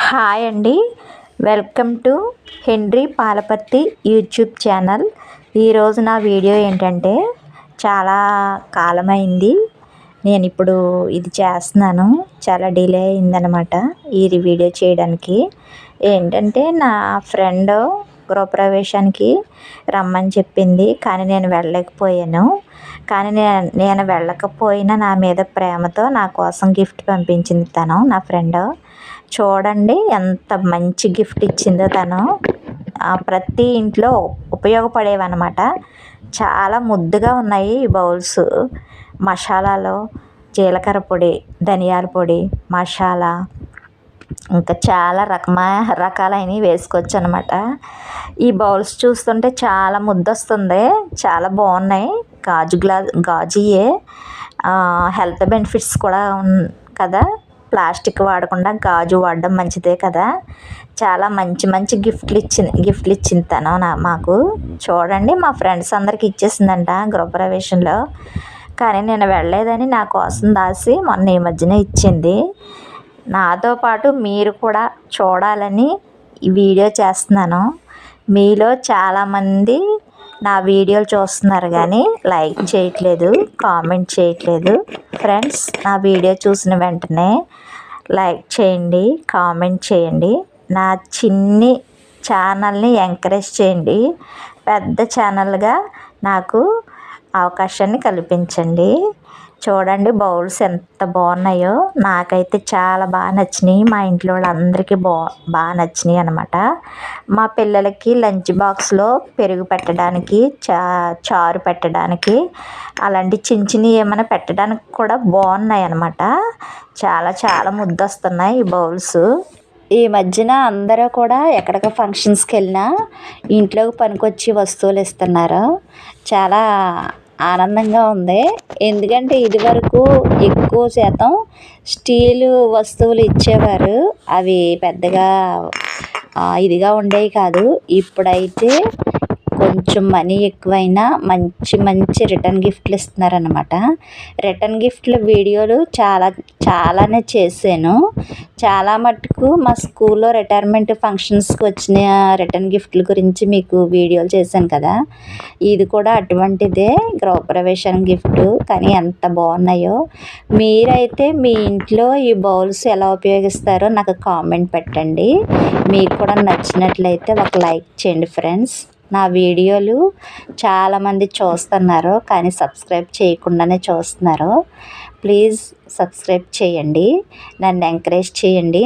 Hi అండి, welcome to henry Palaparthi YouTube channel. ఈరోజు నా వీడియో ఏంటంటే, చాలా కాలమైంది నేను ఇప్పుడు ఇది చేస్తున్నాను. చాలా డిలే అయిందనమాట ఈ వీడియో చేయడానికి. ఏంటంటే, నా ఫ్రెండ్ గృహప్రవేశానికి రమ్మని చెప్పింది, కానీ నేను వెళ్ళలేకపోయాను. కానీ నేను వెళ్ళకపోయినా నా మీద ప్రేమతో నా కోసం గిఫ్ట్ పంపించింది తను, నా ఫ్రెండ్. చూడండి ఎంత మంచి గిఫ్ట్ ఇచ్చిందో తను. ప్రతి ఇంట్లో ఉపయోగపడేవన్నమాట. చాలా ముద్దుగా ఉన్నాయి ఈ బౌల్స్. మసాలాలో జీలకర్ర పొడి, ధనియాల పొడి, మసాలా, ఇంకా చాలా రకాలైనవి వేసుకోవచ్చు అనమాట. ఈ బౌల్స్ చూస్తుంటే చాలా ముద్దొస్తుంది, చాలా బాగున్నాయి. గాజుయే. హెల్త్ బెనిఫిట్స్ కూడా కదా, ప్లాస్టిక్ వాడకుండా గాజు వాడడం మంచిదే కదా. చాలా మంచి మంచి గిఫ్ట్లు ఇచ్చింది తను మాకు. చూడండి, మా ఫ్రెండ్స్ అందరికి ఇచ్చేసిందంట గృహప్రవేశంలో. కానీ నేను వెళ్ళలేదని నా కోసం దాసి మొన్న ఈ మధ్యన ఇచ్చింది. నాతో పాటు మీరు కూడా చూడాలని ఈ వీడియో చేస్తున్నాను. మీలో చాలామంది నా వీడియోలు చూస్తున్నారు కానీ లైక్ చేయట్లేదు, కామెంట్ చేయట్లేదు. ఫ్రెండ్స్, నా వీడియో చూసిన వెంటనే లైక్ చేయండి, కామెంట్ చేయండి. నా చిన్ని ఛానల్ని ఎంకరేజ్ చేయండి. పెద్ద ఛానల్గా నాకు అవకాశాన్ని కల్పించండి. చూడండి బౌల్స్ ఎంత బాగున్నాయో. నాకైతే చాలా బాగా నచ్చినాయి, మా ఇంట్లో వాళ్ళందరికీ బాగా నచ్చినాయి అనమాట. మా పిల్లలకి లంచ్ బాక్స్లో పెరుగు పెట్టడానికి, చారు పెట్టడానికి, అలాంటి చిన్నవి ఏమైనా పెట్టడానికి కూడా బాగున్నాయి అనమాట. చాలా చాలా ముద్దొస్తున్నాయి ఈ బౌల్స్. ఈ మధ్యన అందరూ కూడా ఎక్కడికి ఫంక్షన్స్కి వెళ్ళినా ఇంట్లోకి పనికొచ్చి వస్తువులు ఇస్తున్నారు. చాలా ఆనందంగా ఉంది. ఎందుకంటే ఇదివరకు ఎక్కువ శాతం స్టీలు వస్తువులు ఇచ్చేవారు. అవి పెద్దగా ఇదిగా ఉండేవి కాదు. ఇప్పుడైతే కొంచెం మనీ ఎక్కువైనా మంచి మంచి రిటర్న్ గిఫ్ట్లు ఇస్తున్నారనమాట. రిటర్న్ గిఫ్ట్ల వీడియోలు చాలానే చేశాను. చాలా మట్టుకు మా స్కూల్లో రిటైర్మెంట్ ఫంక్షన్స్కి వచ్చిన రిటర్న్ గిఫ్ట్ల గురించి మీకు వీడియోలు చేశాను కదా. ఇది కూడా అటువంటిదే, గృహప్రవేశం గిఫ్ట్. కానీ ఎంత బాగున్నాయో. మీరైతే మీ ఇంట్లో ఈ బౌల్స్ ఎలా ఉపయోగిస్తారో నాకు కామెంట్ పెట్టండి. మీకు కూడా నచ్చినట్లయితే ఒక లైక్ చేయండి ఫ్రెండ్స్. నా వీడియోలు చాలామంది చూస్తున్నారు కానీ సబ్స్క్రైబ్ చేయకుండానే చూస్తున్నారు. ప్లీజ్ సబ్స్క్రైబ్ చేయండి, నన్ను ఎంకరేజ్ చేయండి.